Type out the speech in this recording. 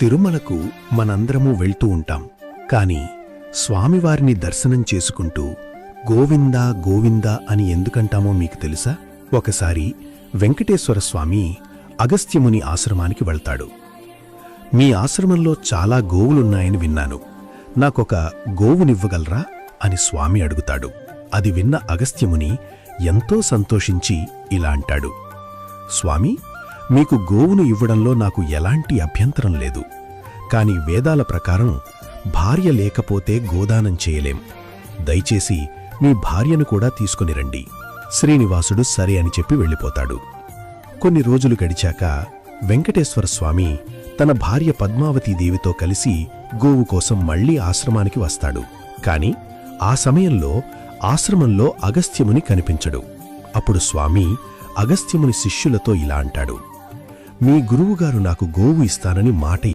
తిరుమలకు మనందరమూ వెళ్తూ ఉంటాం. కాని స్వామివారిని దర్శనం చేసుకుంటూ గోవిందా గోవిందా అని ఎందుకంటామో మీకు తెలుసా? ఒకసారి వెంకటేశ్వర స్వామి అగస్త్యముని ఆశ్రమానికి వెళ్తాడు. మీ ఆశ్రమంలో చాలా గోవులున్నాయని విన్నాను, నాకొక గోవునివ్వగలరా అని స్వామి అడుగుతాడు. అది విన్న అగస్త్యముని ఎంతో సంతోషించి ఇలా అంటాడు, స్వామి, మీకు గోవును ఇవ్వడంలో నాకు ఎలాంటి అభ్యంతరం లేదు. కాని వేదాల ప్రకారం భార్య లేకపోతే గోదానం చేయలేం. దయచేసి మీ భార్యను కూడా తీసుకునిరండి. శ్రీనివాసుడు సరే అని చెప్పి వెళ్ళిపోతాడు. కొన్ని రోజులు గడిచాక వెంకటేశ్వర స్వామి తన భార్య పద్మావతీదేవితో కలిసి గోవు కోసం మళ్లీ ఆశ్రమానికి వస్తాడు. కాని ఆ సమయంలో ఆశ్రమంలో అగస్త్యముని కనిపించడు. అప్పుడు స్వామి అగస్త్యముని శిష్యులతో ఇలా అంటాడు, మీ గురువుగారు నాకు గోవు ఇస్తానని మాట